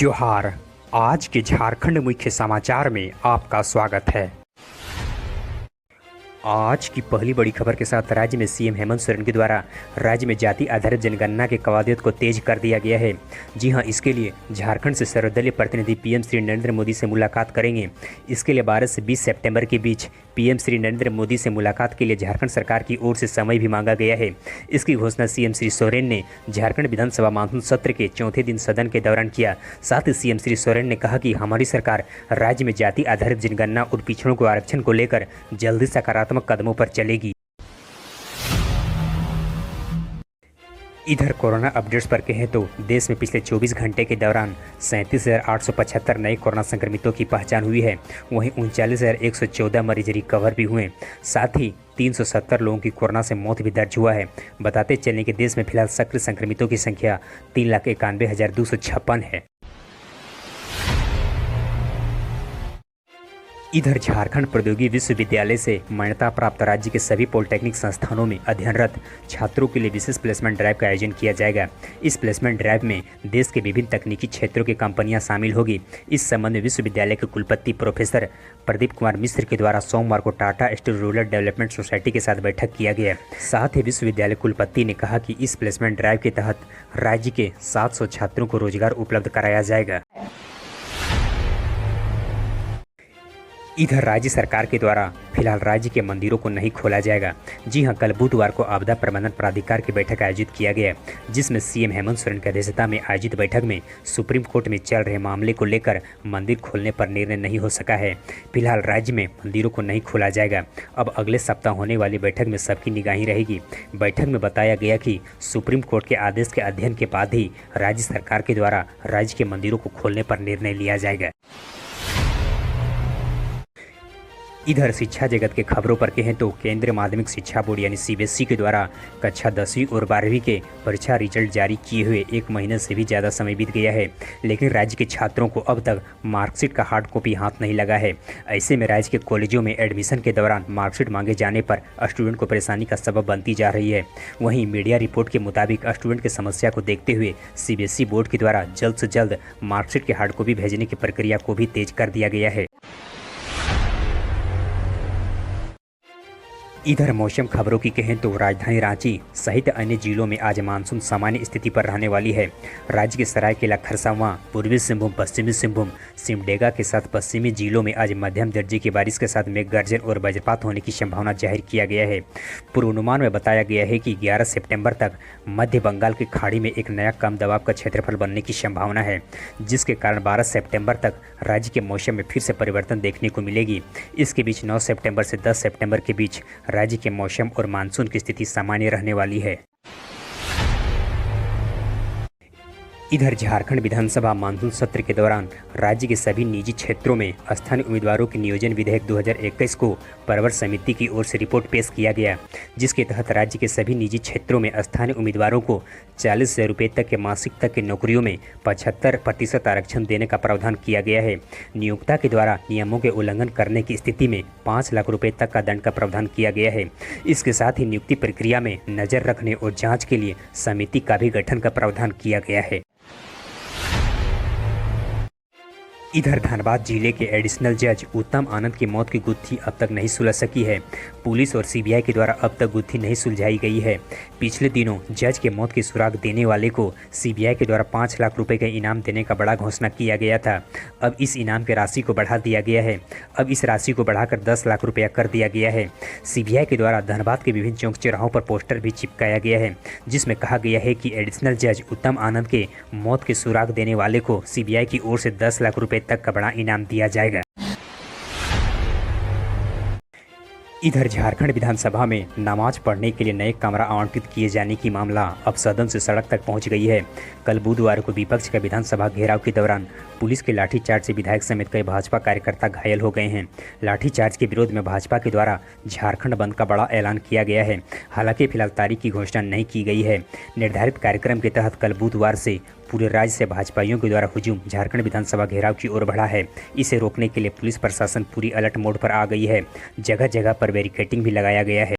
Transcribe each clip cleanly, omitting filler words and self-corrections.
जोहार। आज के झारखंड मुख्य समाचार में आपका स्वागत है। आज की पहली बड़ी खबर के साथ राज्य में सीएम हेमंत सोरेन के द्वारा राज्य में जाति आधारित जनगणना के कवायद को तेज कर दिया गया है। जी हां, इसके लिए झारखंड से सर्वदलीय प्रतिनिधि पीएम श्री नरेंद्र मोदी से मुलाकात करेंगे। इसके लिए 12 से 20 सितंबर के बीच पीएम श्री नरेंद्र मोदी से मुलाकात के लिए झारखंड सरकार की ओर से समय भी मांगा गया है। इसकी घोषणा सीएम श्री सोरेन ने झारखंड विधानसभा मानसून सत्र के चौथे दिन सदन के दौरान किया। साथ ही सीएम श्री सोरेन ने कहा कि हमारी सरकार राज्य में जाति आधारित जनगणना और पिछड़ों को आरक्षण को लेकर जल्दी सकारात्मक कदमों पर चलेगी। इधर कोरोना अपडेट्स पर कहें तो देश में पिछले 24 घंटे के दौरान 37,875 नए कोरोना संक्रमितों की पहचान हुई है। वहीं 39,114 मरीज रिकवर भी हुए। साथ ही 370 लोगों की कोरोना से मौत भी दर्ज हुआ है। बताते चलें कि देश में फिलहाल सक्रिय संक्रमितों की संख्या 3,91,256 है। इधर झारखंड प्रौद्योगिकी विश्वविद्यालय से मान्यता प्राप्त राज्य के सभी पॉलिटेक्निक संस्थानों में अध्ययनरत छात्रों के लिए विशेष प्लेसमेंट ड्राइव का आयोजन किया जाएगा। इस प्लेसमेंट ड्राइव में देश के विभिन्न तकनीकी क्षेत्रों की कंपनियां शामिल होगी। इस संबंध में विश्वविद्यालय के कुलपति प्रोफेसर प्रदीप कुमार मिश्र के द्वारा सोमवार को Tata steel rural development society के साथ बैठक किया गया। साथ ही विश्वविद्यालय कुलपति ने कहा कि इस प्लेसमेंट ड्राइव के तहत राज्य के 700 छात्रों को रोजगार उपलब्ध कराया जाएगा। इधर राज्य सरकार के द्वारा फिलहाल राज्य के मंदिरों को नहीं खोला जाएगा। जी हां, कल बुधवार को आपदा प्रबंधन प्राधिकार की बैठक आयोजित किया गया, जिसमें सीएम हेमंत सोरेन की अध्यक्षता में आयोजित बैठक में सुप्रीम कोर्ट में चल रहे मामले को लेकर मंदिर खोलने पर निर्णय नहीं हो सका है। फिलहाल राज्य में मंदिरों को नहीं खोला जाएगा। अब अगले सप्ताह होने वाली बैठक में सबकी निगाही रहेगी। बैठक में बताया गया कि सुप्रीम कोर्ट के आदेश के अध्ययन के बाद ही राज्य सरकार के द्वारा राज्य के मंदिरों को खोलने पर निर्णय लिया जाएगा। इधर शिक्षा जगत के खबरों पर कहें तो केंद्रीय माध्यमिक शिक्षा बोर्ड यानी सीबीएसई के द्वारा कक्षा 10वीं और 12वीं के परीक्षा रिजल्ट जारी किए हुए 1 महीने से भी ज़्यादा समय बीत गया है, लेकिन राज्य के छात्रों को अब तक मार्कशीट का हार्ड कॉपी हाथ नहीं लगा है। ऐसे में राज्य के कॉलेजों में एडमिशन के दौरान मार्कशीट मांगे जाने पर स्टूडेंट को परेशानी का सबब बनती जा रही है। वहीं मीडिया रिपोर्ट के मुताबिक स्टूडेंट की समस्या को देखते हुए सीबीएसई बोर्ड के द्वारा जल्द से जल्द मार्कशीट के हार्ड कॉपी भेजने की प्रक्रिया को भी तेज कर दिया गया है। इधर मौसम खबरों की कहें तो राजधानी रांची सहित अन्य जिलों में आज मानसून सामान्य स्थिति पर रहने वाली है। राज्य के सरायकेला, खरसावां, पूर्वी सिंहभूम, पश्चिमी सिंहभूम, सिमडेगा के साथ पश्चिमी जिलों में आज मध्यम दर्जे की बारिश के साथ मेघ गर्जन और वज्रपात होने की संभावना जाहिर किया गया है। पूर्वानुमान में बताया गया है कि 11 सितंबर तक मध्य बंगाल की खाड़ी में एक नया कम दबाव का क्षेत्रफल बनने की संभावना है, जिसके कारण 12 सितंबर तक राज्य के मौसम में फिर से परिवर्तन देखने को मिलेगी। इसके बीच 9 सितंबर से 10 सितंबर के बीच राज्य के मौसम और मानसून की स्थिति सामान्य रहने वाली है। इधर झारखंड विधानसभा मानसून सत्र के दौरान राज्य के सभी निजी क्षेत्रों में स्थानीय उम्मीदवारों के नियोजन विधेयक 2021 को प्रवर समिति की ओर से रिपोर्ट पेश किया गया, जिसके तहत राज्य के सभी निजी क्षेत्रों में स्थानीय उम्मीदवारों को 40,000 रुपये तक के मासिक तक की नौकरियों में 75% आरक्षण देने का प्रावधान किया गया है। नियोक्ता के द्वारा नियमों के उल्लंघन करने की स्थिति में 5 लाख रुपये तक का दंड का प्रावधान किया गया है। इसके साथ ही नियुक्ति प्रक्रिया में नजर रखने और जाँच के लिए समिति का भी गठन का प्रावधान किया गया है। इधर धनबाद जिले के एडिशनल जज उत्तम आनंद की मौत की गुत्थी अब तक नहीं सुलझ सकी है। पुलिस और सीबीआई के द्वारा अब तक गुत्थी नहीं सुलझाई गई है। पिछले दिनों जज के मौत की सुराग देने वाले को सीबीआई के द्वारा 5 लाख रुपए का इनाम देने का बड़ा घोषणा किया गया था। अब इस इनाम की राशि को बढ़ा दिया गया है। अब इस राशि को बढ़ाकर 10 लाख रुपया कर दिया गया है। सीबीआई के द्वारा धनबाद के विभिन्न चौक चौराहों पर पोस्टर भी चिपकाया गया है, जिसमें कहा गया है कि एडिशनल जज उत्तम आनंद के मौत की सुराग देने वाले को सीबीआई की ओर से 10 लाख रुपए तक का बड़ा इनाम दिया जाएगा। इधर झारखंड विधानसभा में नमाज पढ़ने के लिए नए कमरा आवंटित किए जाने की मामला अब सदन से सड़क तक पहुंच गई है। कल बुधवार को विपक्ष का विधानसभा घेराव के दौरान पुलिस के लाठीचार्ज से विधायक समेत कई भाजपा कार्यकर्ता घायल हो गए हैं। लाठीचार्ज के विरोध में भाजपा के द्वारा झारखंड बंद का बड़ा ऐलान किया गया है। हालांकि फिलहाल तारीख की घोषणा नहीं की गई है। निर्धारित कार्यक्रम के तहत कल बुधवार से पूरे राज्य से भाजपाइयों के द्वारा हुजूम झारखंड विधानसभा घेराव की ओर बढ़ा है। इसे रोकने के लिए पुलिस प्रशासन पूरी अलर्ट मोड पर आ गई है। जगह जगह पर बैरिकेडिंग भी लगाया गया है।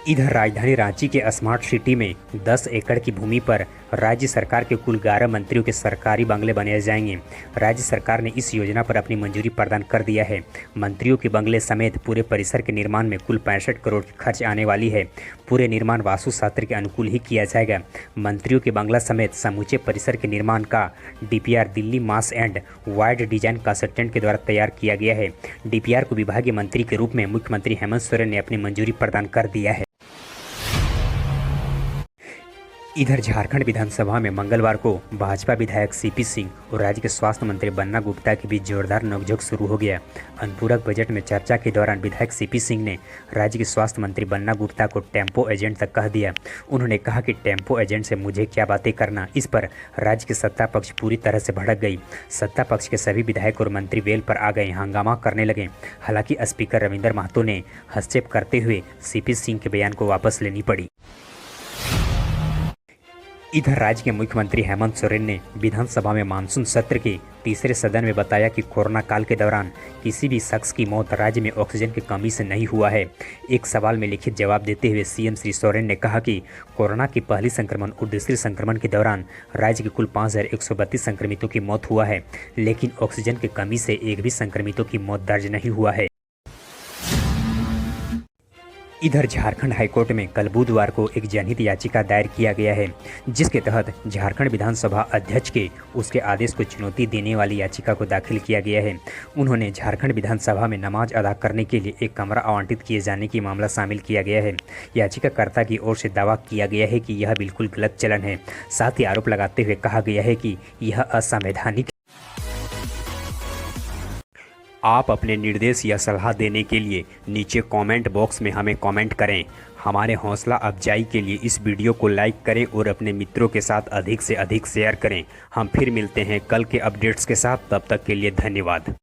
इधर राजधानी रांची के स्मार्ट सिटी में 10 एकड़ की भूमि पर राज्य सरकार के कुल 11 मंत्रियों के सरकारी बंगले बनाए जाएंगे। राज्य सरकार ने इस योजना पर अपनी मंजूरी प्रदान कर दिया है। मंत्रियों के बंगले समेत पूरे परिसर के निर्माण में कुल 65 करोड़ की खर्च आने वाली है। पूरे निर्माण वास्तुशास्त्र के अनुकूल ही किया जाएगा। मंत्रियों के बंगला समेत समूचे परिसर के निर्माण का DPR Delhi mass and wide design consultant के द्वारा तैयार किया गया है। DPR को विभागीय मंत्री के रूप में मुख्यमंत्री हेमंत सोरेन ने अपनी मंजूरी प्रदान कर दिया है। इधर झारखंड विधानसभा में मंगलवार को भाजपा विधायक CP सिंह और राज्य के स्वास्थ्य मंत्री बन्ना गुप्ता के बीच जोरदार नोकझोंक शुरू हो गया। अनुपूरक बजट में चर्चा के दौरान विधायक CP सिंह ने राज्य के स्वास्थ्य मंत्री बन्ना गुप्ता को टेम्पो एजेंट तक कह दिया। उन्होंने कहा कि टेम्पो एजेंट से मुझे क्या बातें करना। इस पर राज्य के सत्ता पक्ष पूरी तरह से भड़क गई। सत्ता पक्ष के सभी विधायक और मंत्री वेल पर आ गए, हंगामा करने लगे। हालांकि स्पीकर रविंद्र महतो ने हस्तक्षेप करते हुए CP सिंह के बयान को वापस लेनी पड़ी। इधर राज्य के मुख्यमंत्री हेमंत सोरेन ने विधानसभा में मानसून सत्र के तीसरे सदन में बताया कि कोरोना काल के दौरान किसी भी शख्स की मौत राज्य में ऑक्सीजन की कमी से नहीं हुआ है। एक सवाल में लिखित जवाब देते हुए CM श्री सोरेन ने कहा कि कोरोना की पहली संक्रमण और दूसरे संक्रमण के दौरान राज्य के कुल 5132 संक्रमितों की मौत हुआ है, लेकिन ऑक्सीजन की कमी से एक भी संक्रमितों की मौत दर्ज नहीं हुआ है। इधर झारखंड हाईकोर्ट में कल बुधवार को एक जनहित याचिका दायर किया गया है, जिसके तहत झारखंड विधानसभा अध्यक्ष के उसके आदेश को चुनौती देने वाली याचिका को दाखिल किया गया है। उन्होंने झारखंड विधानसभा में नमाज अदा करने के लिए एक कमरा आवंटित किए जाने की मामला शामिल किया गया है। याचिकाकर्ता की ओर से दावा किया गया है कि यह बिल्कुल गलत चलन है। साथ ही आरोप लगाते हुए कहा गया है कि यह असंवैधानिक। आप अपने निर्देश या सलाह देने के लिए नीचे कमेंट बॉक्स में हमें कमेंट करें। हमारे हौसला अफजाई के लिए इस वीडियो को लाइक करें और अपने मित्रों के साथ अधिक से अधिक शेयर करें। हम फिर मिलते हैं कल के अपडेट्स के साथ, तब तक के लिए धन्यवाद।